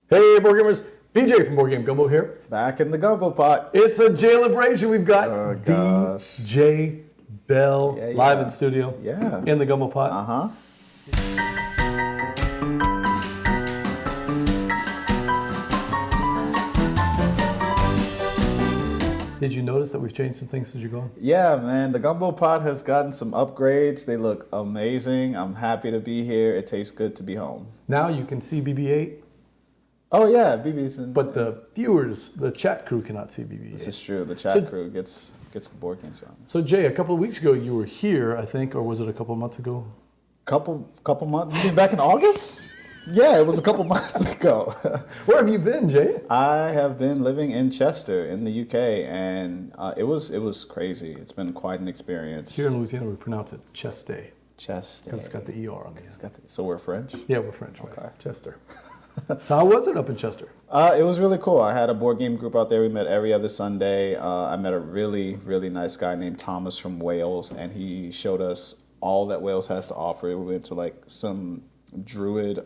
Hey, board gamers. BJ from Game Gumbo here. Back in the Gumbo Pot. It's a Jaylabration. We've got DJ Bell live in studio. Yeah. In the Gumbo Pot. Uh-huh. Did you notice that we've changed some things since you're gone? Yeah, man. The Gumbo Pot has gotten some upgrades. They look amazing. I'm happy to be here. It tastes good to be home. Now you can see BB-8. Oh, yeah. BB's in. But the viewers, the chat crew cannot see BB-8. This is true. The chat crew gets the board games on. So, Jay, a couple of weeks ago you were here, I think, or was it a couple of months ago? Couple months? You mean back in August? Yeah, it was a couple months ago. Where have you been, Jay? I have been living in Chester in the UK, and it was crazy. It's been quite an experience. Here in Louisiana, we pronounce it Cheste. Chester. Because it's got the ER on the end. So we're French? Yeah, we're French. Right? Okay. Chester. So how was it up in Chester? It was really cool. I had a board game group out there. We met every other Sunday. I met a really, really nice guy named Thomas from Wales, and he showed us all that Wales has to offer. We went to like some druid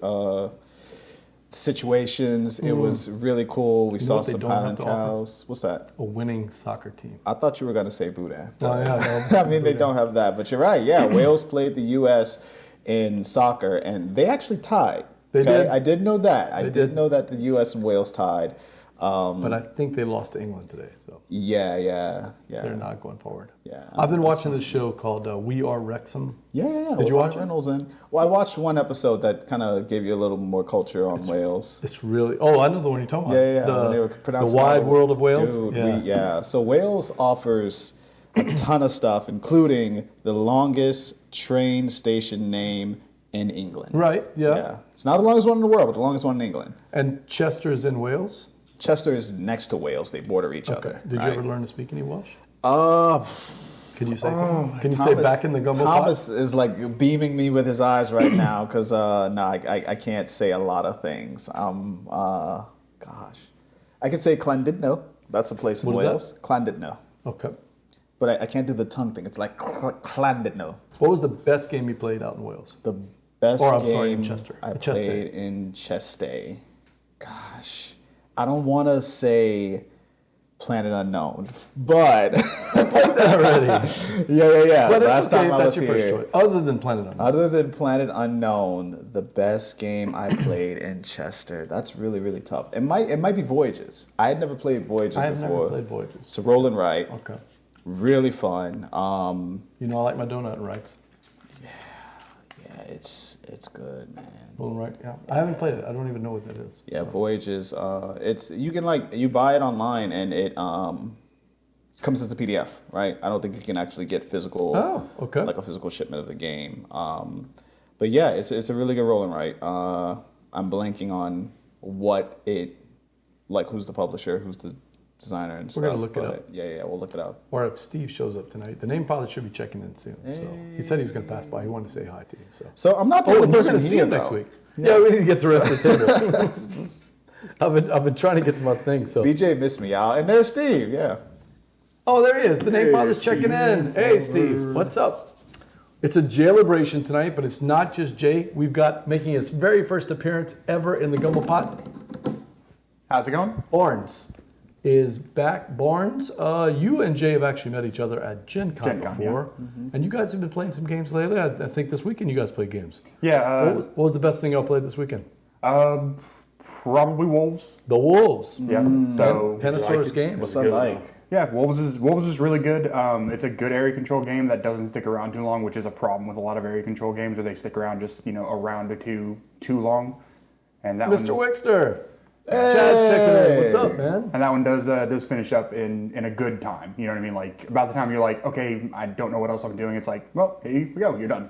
situations. It was really cool. We saw some Highland cows. What's that? A winning soccer team. I thought you were going to say Boudin. Oh, yeah, no, I mean, they don't have that, but you're right. Yeah, Wales played the U.S. in soccer, and they actually tied. They did. I did know that. I did know that the U.S. and Wales tied. But I think they lost to England today. So yeah. They're not going forward. Yeah. I've been watching this show called We Are Wrexham. Yeah. Did you watch it? Reynolds in. Well, I watched one episode that kind of gave you a little more culture on Wales. It's really. Oh, I know the one you're talking about. Yeah. When they were pronouncing the Wide World of Wales. Dude, So Wales offers a ton of stuff, including the longest train station name in England. Right. Yeah. It's not the longest one in the world, but the longest one in England. And Chester is in Wales. Chester is next to Wales. They border each other. Did you ever learn to speak any Welsh? Can you say something? Can you say back in the Gumbo Pot? Thomas is like beaming me with his eyes right now because I can't say a lot of things. I can say Llandudno. That's a place in Wales. Llandudno. Okay. But I can't do the tongue thing. It's like Llandudno. What was the best game you played out in Wales? The best game in Chester. I played in Chester. Gosh, I don't want to say Planet Unknown, but already. Yeah. But last time I was your here. First choice. Other than Planet Unknown. Other than Planet Unknown, the best game I played in Chester. That's really, really tough. It might be Voyagers. I had never played Voyagers before. I have never played Voyagers. It's a roll and write. Okay. Really fun. You know I like my donut and rights. Yeah, it's good, man. Roll and write. Yeah. I haven't played it. I don't even know what that is. Yeah, Voyagers. You buy it online and it comes as a PDF, right? I don't think you can actually get physical. Oh, okay. Like a physical shipment of the game. But yeah, it's a really good roll and write. I'm blanking on who's the publisher, who's the designer and stuff. We're gonna look it up. Yeah, we'll look it up. Or if Steve shows up tonight, the name father should be checking in soon. So he said he was gonna pass by. He wanted to say hi to you. So I'm not the only person here next week. Yeah, we need to get the rest of the table. I've been trying to get to my thing. So BJ missed me out, and there's Steve. Yeah. Oh, there he is. The name father's checking in. Hey, Steve, what's up? It's a Jaylabration tonight, but it's not just Jay. We've got making his very first appearance ever in the Gumbo Pot. How's it going? Barnes is back. Barnes, you and Jay have actually met each other at Gen Con before. Yeah. And you guys have been playing some games lately. I think this weekend you guys played games. Yeah. What was the best thing y'all played this weekend? Probably Wolves. The Wolves. Yeah. So Penosaurus game. What's that like? Yeah, Wolves is really good. It's a good area control game that doesn't stick around too long, which is a problem with a lot of area control games where they stick around just a round or two too long. And that Mr. Wixter. Chad's checking in. What's up, man? And that one does finish up in a good time. You know what I mean? Like about the time you're like, okay, I don't know what else I'm doing. It's like, well, here we go. You're done.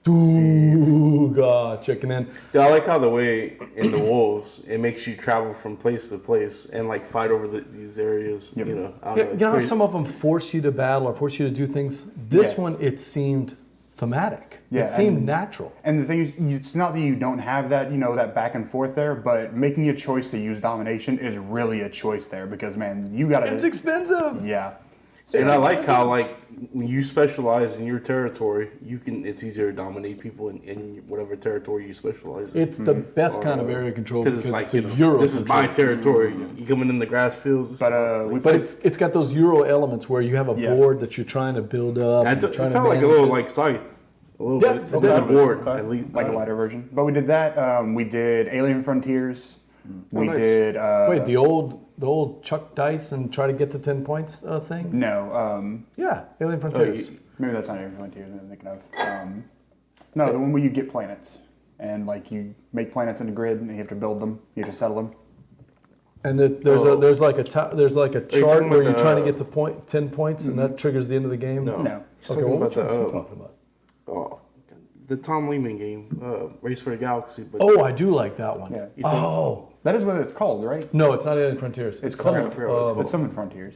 Doooooogahhhh, checking in. Yeah, I like how the way in the Wolves it makes you travel from place to place and like fight over these areas. Yep. I don't know, how some of them force you to battle or force you to do things. This one, it seemed thematic. Yeah, it seemed natural. And the thing is, it's not that you don't have that, that back and forth there, but making a choice to use domination is really a choice there because, man, you gotta. It's expensive. Yeah. And I like how like when you specialize in your territory, it's easier to dominate people in whatever territory you specialize in. It's the best kind of area control Because because it's it's like, a Euro this is my control. territory. You coming in the grass fields. But it's got those Euro elements where you have a board that you're trying to build up. it and trying felt to like a manage little it. like Scythe. A little Yeah, bit. it On did. the board. Okay. At least. Like a lighter version. But we did that. We did Alien Frontiers. We nice. did. Wait, the old Chuck Dice and try to get to 10 points thing? No. Yeah, Alien Frontiers. Maybe that's not Alien Frontiers I'm thinking of. No, the one where you get planets. And like you make planets in a grid and you have to build them. You have to settle them. And there's like a chart talking where about you're the, trying to get to 10 points and that triggers the end of the game. No. He's Okay, talking what about was talking about? the Tom Lehman game, Race for the Galaxy. But Oh, I do like that one. Yeah. Oh, That is what it's called, right? no, it's not Alien Frontiers. It's something- called. It's Summon Frontiers,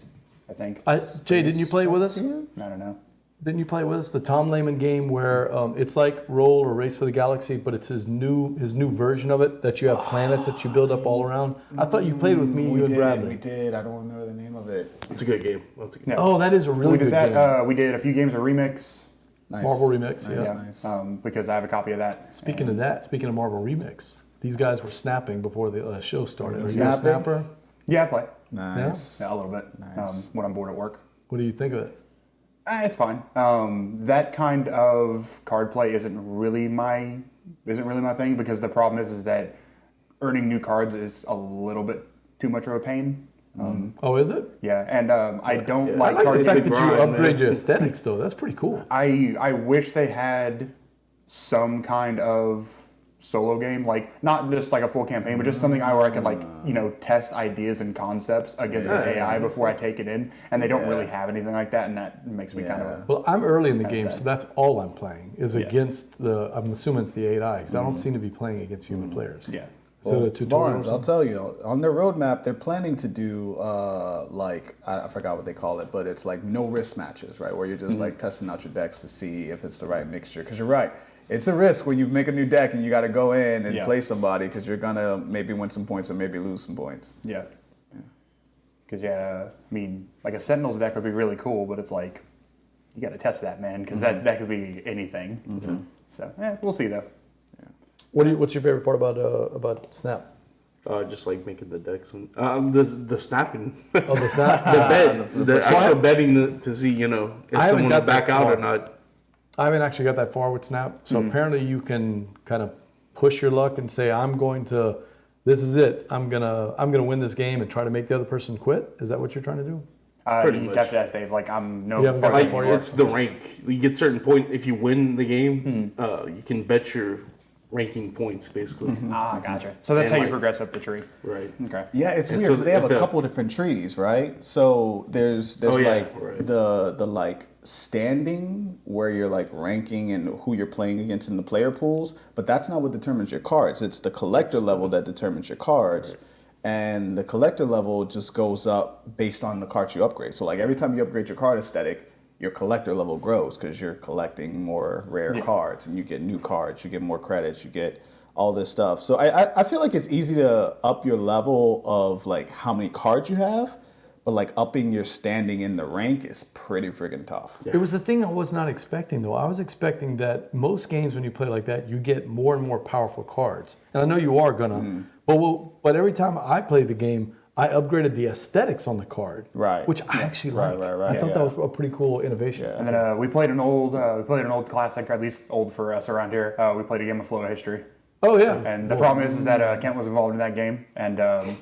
I think. Jay, didn't you play it with us? I don't know. Didn't you play it with us? The Tom Lehman game where it's like Roll or Race for the Galaxy, but it's his new version of it that you have planets that you build up all around. I thought you played with me, you and Bradley. We did. I don't remember the name of it. it's a good game. That's a good game. Yeah. Oh, that is a really We good did that. game. We did a few games of Remix. Nice. Marvel Remix, Nice, yeah. nice. Because I have a copy of that. Speaking of Marvel Remix, these guys were snapping before the show started. Are you a Snapping? snapper? Yeah, I play. Nice. Yeah, a little bit. Nice. When I'm bored at work. What do you think of it? It's fine. That kind of card play isn't really my thing because the problem is that earning new cards is a little bit too much of a pain. Oh, is it? Yeah, and I don't I like like cards. the fact It's a that you grind, upgrade man. your aesthetics, though. That's pretty cool. I wish they had some kind of solo game, like not just like a full campaign, but just something where I could test ideas and concepts against an AI before I take it in, and they don't really have anything like that, and that makes me kind of. Well, I'm early in the game, sad. so that's all I'm playing is against I'm assuming it's the 8i, because I don't seem to be playing against human players. Yeah. So the tutorial. Barnes, I'll tell you, on their roadmap, they're planning to do I forgot what they call it, but it's like no risk matches, right? Where you're just like testing out your decks to see if it's the right mixture. Because you're right, it's a risk when you make a new deck and you got to go in and play somebody because you're gonna maybe win some points or maybe lose some points. Yeah. Because I mean, like a Sentinels deck would be really cool, but it's like you got to test that, man, because that could be anything. So we'll see though. What's your favorite part about Snap? Just like making the decks and the snapping. Oh, the Snap. the actual betting to see if I haven't someone will got back that out far. or not. I haven't actually got that far with Snap. So apparently you can kind of push your luck and say, this is it. I'm gonna win this game and try to make the other person quit. Is that what you're trying to do? Pretty You much. have to ask Dave. Like I'm no You haven't got farther that far than yet? you It's the rank. You get certain point if you win the game. You can bet your ranking points basically. Gotcha. So that's And how you like- progress up the tree. Right. Okay. Yeah, it's And weird so 'cause they have if a the- couple different trees, right? So there's Oh, yeah, like right. the like standing where you're like ranking and who you're playing against in the player pools, but that's not what determines your cards. It's the collector level that determines your cards. And the collector level just goes up based on the cards you upgrade. So like every time you upgrade your card aesthetic, your collector level grows because you're collecting more rare cards and you get new cards, you get more credits, you get all this stuff. So I feel like it's easy to up your level of like how many cards you have, but like upping your standing in the rank is pretty freaking tough. It was the thing I was not expecting, though. I was expecting that most games when you play like that, you get more and more powerful cards. And I know you are gonna, but every time I played the game, I upgraded the aesthetics on the card, Right. which I actually Right, like. right, I thought yeah. that was a pretty cool innovation. Yeah. And then we played an old classic, or at least old for us around here. We played a game of Flow of History. Oh yeah, And the problem is that Kent was involved in that game, and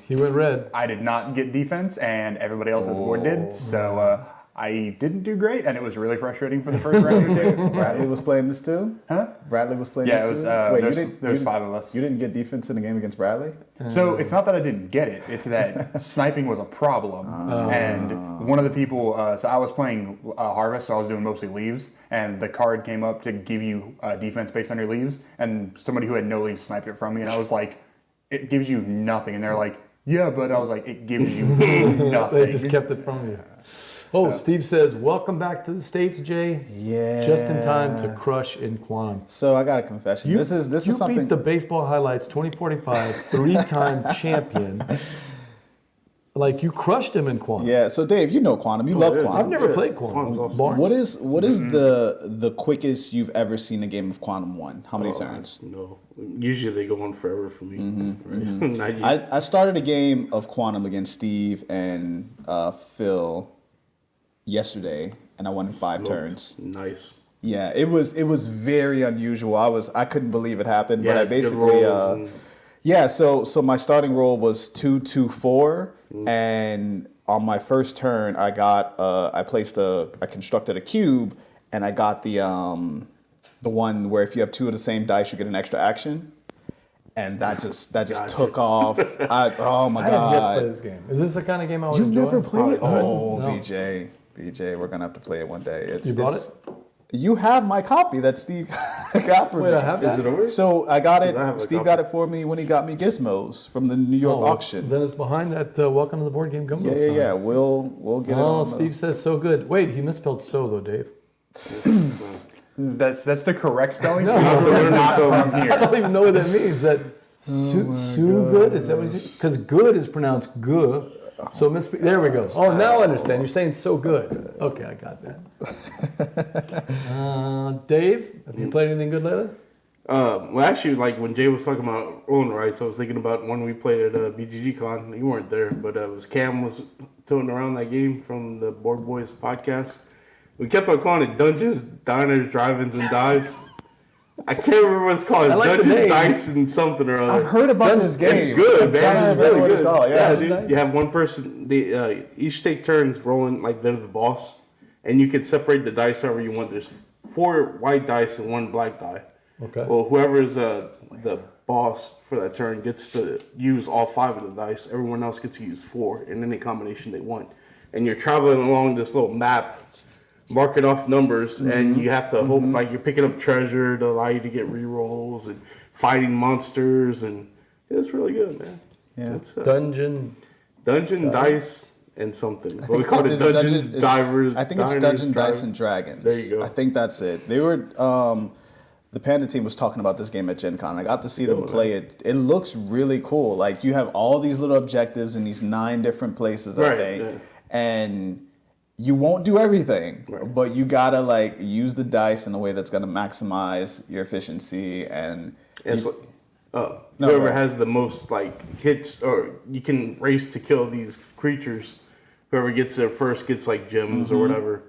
he went red. I did not get defense, and everybody else at the board did. So I didn't do great, and it was really frustrating for the first round. Bradley was playing this too? Huh? Bradley was playing Yeah, this it was. too? There was 5 of us. You didn't get defense in the game against Bradley? So it's not that I didn't get it; it's that sniping was a problem. And one of the people, so I was playing Harvest, so I was doing mostly leaves, and the card came up to give you defense based on your leaves, and somebody who had no leaves sniped it from me, and I was like, "It gives you nothing," and they're like, "Yeah, but," I was like, "It gives you nothing." They just kept it from you. Oh, Steve says, "Welcome back to the States, Jay. Yeah. Just in time to crush in Quantum." So I got a confession. This is you something. beat the Baseball Highlights 2045 three-time champion. Like you crushed him in Quantum. Yeah. So Dave, you know Quantum. You love yeah. Quantum. I've never played Quantum. Quantum's awesome. Barnes. What is the quickest you've ever seen a game of Quantum won? How many turns? No. Usually they go on forever for me. Mm-hmm. Right? Not you. I started a game of Quantum against Steve and Phil yesterday, and I won in 5 turns. Nice. Yeah, it was very unusual. I couldn't believe it happened, but Yeah, I good basically rolls and- yeah. So my starting roll was 2-2-4, and on my first turn I got I constructed a cube, and I got the one where if you have 2 of the same dice you get an extra action, and that just Gotcha. took off. Oh my I didn't get to play god! this game. Is this the kind of game I would You've enjoy? never played? Oh, No. BJ, we're gonna have to play it one day. You bought it? You have my copy that Steve got for Wait, me. I have that? Is it over? So I got it. I have a Steve copy. got it for me when he got me Gizmos from the New York Oh, auction. Then it's behind that Welcome to the Board Game Gumbo sign. Yeah. We'll get it Oh, on. Steve says so good. Wait, he misspelled so though, Dave. That's the correct spelling. No. We're not from I here. don't even know what that means. That so good? Is that what you Because good is pronounced good. So there we go. Oh, now I understand. You're saying so good. Okay, I got that. Dave, have you played anything good lately? Well, actually, like when Jay was talking about rolling rights, I was thinking about one we played at BGG Con. You weren't there, but it was Cam was toting around that game from the Board Boys podcast. We kept on calling it Dungeons, Diners, Drive-Ins, and Dives. I can't remember what it's called. I like the Dungeons, name. Dice, and something or other. I've heard about this game. It's good, I'm trying to man. It's remember really what it's good. called. Yeah. dude. Nice. You have one person. They each take turns rolling like they're the boss, and you can separate the dice however you want. There's 4 white dice and 1 black die. Okay. Well, whoever is the boss for that turn gets to use all 5 of the dice. Everyone else gets to use 4 in any combination they want. And you're traveling along this little map, marking off numbers, and you have to hope like you're picking up treasure to allow you to get rerolls and fighting monsters, and it's really good, man. Yeah. It's Dungeon. Dice, and something. But we it's- call it it's Dungeon it's- Divers. I think it's Diners, Dungeon, Dice, and Dragons. There you go. I think that's it. They were the Panda team was talking about this game at Gen Con. I got to see them play it. It looks really cool. Like you have all these little objectives in these 9 different places, I Right, think, yeah. and you won't do everything, Right. but you gotta like use the dice in a way that's gonna maximize your efficiency and. It's you- like, No, whoever right. has the most like hits, or you can race to kill these creatures. Whoever gets there first gets like gems or whatever,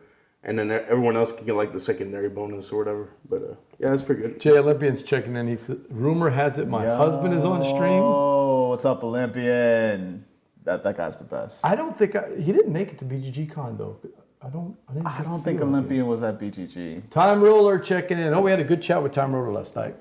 and then everyone else can get like the secondary bonus or whatever. But yeah, that's pretty good. Jay Olympian's checking in. He said, rumor has it my husband is on stream. Oh, what's up, Olympian? That guy's the best. I don't think he didn't make it to BGG Con though. I don't I see think him. Olympian was at BGG. Time Roller checking in. Oh, we had a good chat with Time Roller last night.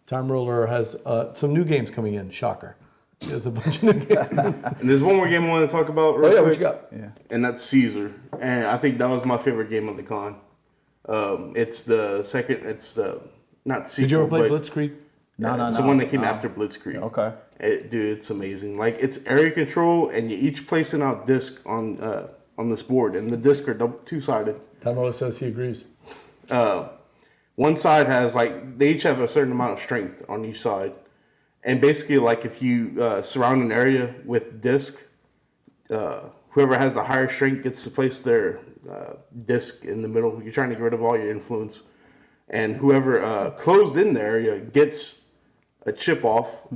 Time Roller has some new games coming in. Shocker. There's a bunch of new games. And there's one more game I want to talk about. Oh Real yeah, quick, what you got? Yeah. And that's Ceasar. And I think that was my favorite game of the con. It's the second. It's the not sequel. Did you ever play but Blitzkrieg? No. It's the one that came after Blitzkrieg. Okay. Dude, it's amazing. Like it's area control, and you're each placing out disc on this board, and the disc are 2-sided. Time Roller says he agrees. One side has like they each have a certain amount of strength on each side, and basically like if you surround an area with disc, whoever has the higher strength gets to place their disc in the middle. You're trying to get rid of all your influence, and whoever closed in the area gets a chip off,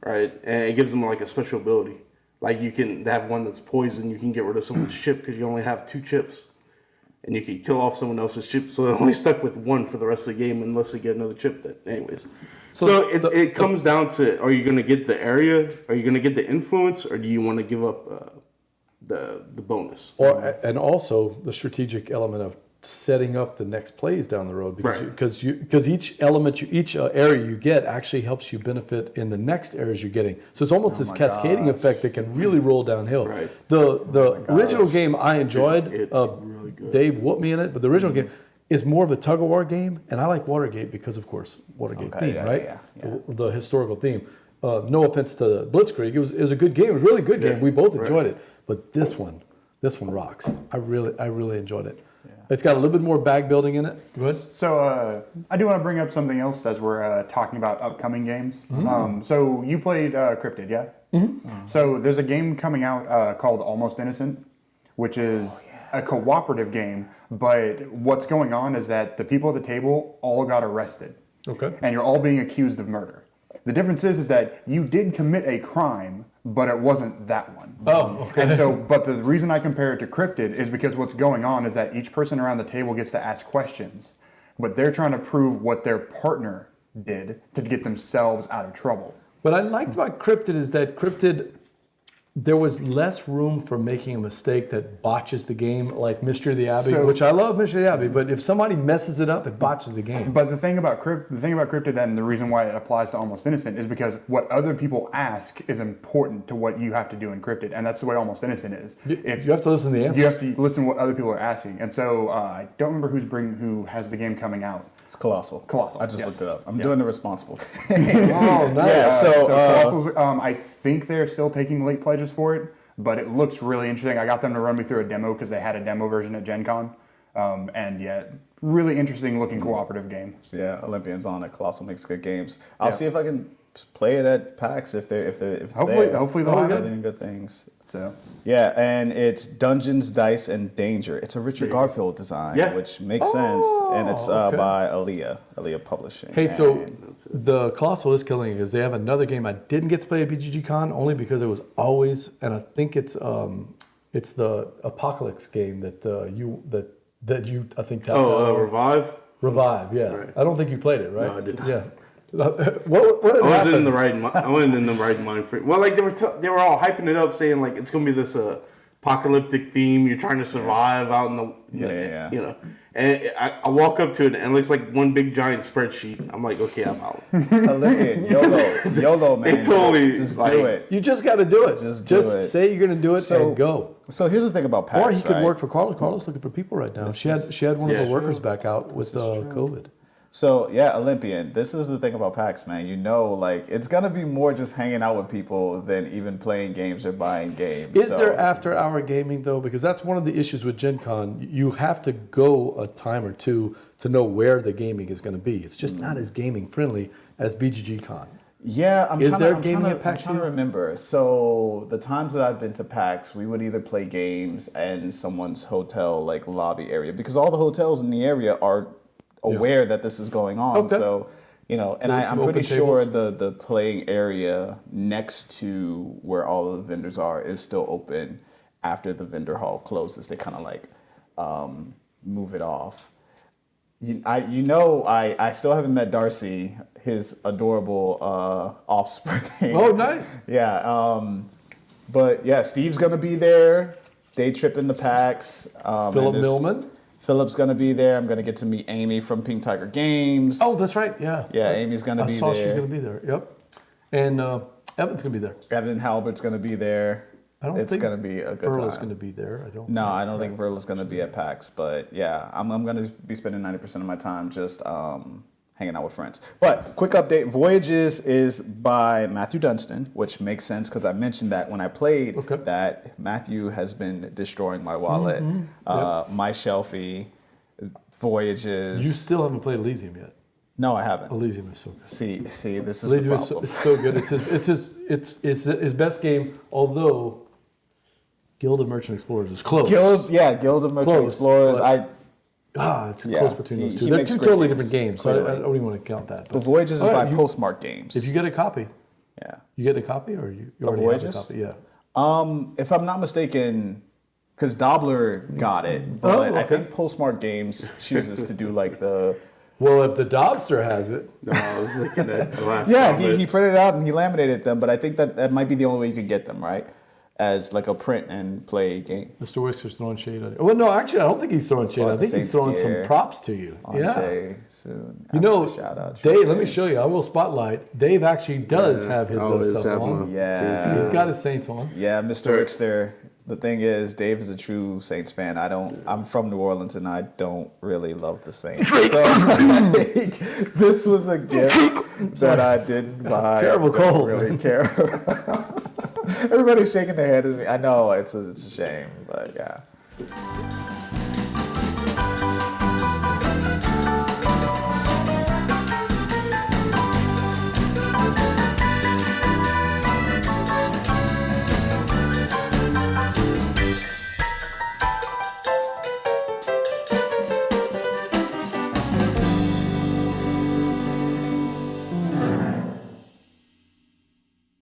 right? And it gives them like a special ability. Like you can have one that's poison. You can get rid of someone's chip because you only have 2 chips. And you can kill off someone else's chip, so they're only stuck with 1 for the rest of the game unless they get another chip. That, anyways. So it comes down to: are you going to get the area? Are you going to get the influence, or do you want to give up the bonus? And also the strategic element of setting up the next plays down the road Right. because each element, each area you get actually helps you benefit in the next areas you're getting. So it's almost this cascading effect that can really roll downhill. Right. The original game I enjoyed. It's really good. Dave whooped me in it, but the original game is more of a tug of war game, and I like Watergate because, of course, Watergate theme, right? Yeah. The historical theme. No offense to Blitzkrieg, it was a good game. It was a really good game. We both enjoyed it, but this one rocks. I really enjoyed it. It's got a little bit more bag building in it. Go ahead. So I do want to bring up something else as we're talking about upcoming games. So you played Cryptid, yeah? So there's a game coming out called Almost Innocent, which is a cooperative game. But what's going on is that the people at the table all got arrested. Okay. And you're all being accused of murder. The difference is that you did commit a crime, but it wasn't that one. Oh, okay. And so, but the reason I compare it to Cryptid is because what's going on is that each person around the table gets to ask questions, but they're trying to prove what their partner did to get themselves out of trouble. What I liked about Cryptid is that Cryptid, there was less room for making a mistake that botches the game, like Mystery of the Abbey, which I love Mystery of the Abbey, but if somebody messes it up, it botches the game. But the thing about Cryptid and the reason why it applies to Almost Innocent is because what other people ask is important to what you have to do in Cryptid, and that's the way Almost Innocent is. If you have to listen to the answers. You have to listen to what other people are asking, and so I don't remember who has the game coming out. It's Colossal. Colossal. I just yes. looked it up. I'm doing the responsible thing. Oh, nice. Yeah, so Colossal's, I think they're still taking late pledges for it, but it looks really interesting. I got them to run me through a demo because they had a demo version at Gen Con. And yeah, really interesting looking cooperative game. Yeah, Olympians on it. Colossal makes good games. I'll see if I can play it at PAX if it's Hopefully there. they'll have it. Doing good things. So Yeah, and it's Dungeons, Dice, and Danger. It's a Richard Garfield design, which makes sense, and it's okay. by Aaliyah Publishing. Hey, so And the Colossal is killing it because they have another game I didn't get to play at BGG Con only because it was always, and I think it's the Apocalypse game that you I think tapped out. Revive. Revive, yeah. Right. I don't think you played it, right? No, I did not. Yeah. What I wasn't in happened? the right. I wasn't in the right mind frame. Well, like they were all hyping it up, saying like it's gonna be this apocalyptic theme. You're trying to survive out in the you know. And I walk up to it and it looks like one big giant spreadsheet. I'm like, okay, I'm out. Olympian, YOLO, man. They totally just like, do it. You just got to do it. Just do it. Say you're going to do it and go. So here's the thing about PAX, Or he could right? work for Carlos. Carlos looking for people right now. She had one of the workers back out with COVID. So yeah, Olympian, this is the thing about PAX, man. You know, like it's gonna be more just hanging out with people than even playing games or buying games. Is there after-hour gaming though? Because that's one of the issues with Gen Con. You have to go a time or two to know where the gaming is going to be. It's just not as gaming friendly as BGG Con. Yeah, I'm Is there trying gaming at PAX to here? remember. So the times that I've been to PAX, we would either play games in someone's hotel like lobby area because all the hotels in the area are aware that this is going on. Okay. So, you know, and There's I'm some pretty open sure tables. the playing area next to where all of the vendors are is still open after the vendor hall closes. They kind of like move it off. I still haven't met Darcy, his adorable offspring. Oh, nice. Yeah. But yeah, Steve's gonna be there. Day tripping the PAX. Philip Millman. Philip's gonna be there. I'm gonna get to meet Amy from Pink Tiger Games. Oh, that's right. Yeah. Yeah, Amy's gonna be I saw there. she's going to be there. Yep. And Evan's going to be there. Evan Halbert's gonna be there. I don't It's think gonna be a good Earl time. is going to be there. I don't think Verla's gonna be at PAX, but yeah, I'm gonna be spending 90% of my time just hanging out with friends. But quick update: Voyagers is by Matthew Dunstan, which makes sense because I mentioned that when I played that Matthew has been destroying my wallet, my shelfie, Voyages. You still haven't played Elysium yet. No, I haven't. Elysium is so good. See, this is Elysium the is problem. so good. It's his best game, although Guild of Merchant Explorers is close. Guild of Merchant Close, Explorers. but- it's close between those two. They're two makes great totally games, different games, so I clearly. don't even want to count that. The Voyages is All by right, Postmark Games. If you get a copy, yeah. you get a copy, or you already have a Voyages? copy. Yeah. If I'm not mistaken, because Dobler got it, but I think Postmark Games chooses to do like the. Well, if the Dobster has it, No, I was looking at the last. Yeah, comment. he printed it out and he laminated them, but I think that might be the only way you could get them, right? As like a print and play game. Mr. Wixer's throwing shade on you. Well, no, actually, I don't think he's throwing shade. I the think he's Saints throwing gear some props to you. Yeah. Jay soon. You know, Shout out, Dave, let me show you. I will spotlight. Dave actually does have his always stuff have on. my- Yeah. He's got his Saints on. Yeah, Mr. Rickster. The thing is, Dave is a true Saints fan. I'm from New Orleans and I don't really love the Saints. So like, this was a gift that I didn't buy. Terrible I don't cold. really care. Everybody's shaking their head at me. I know it's a shame, but yeah.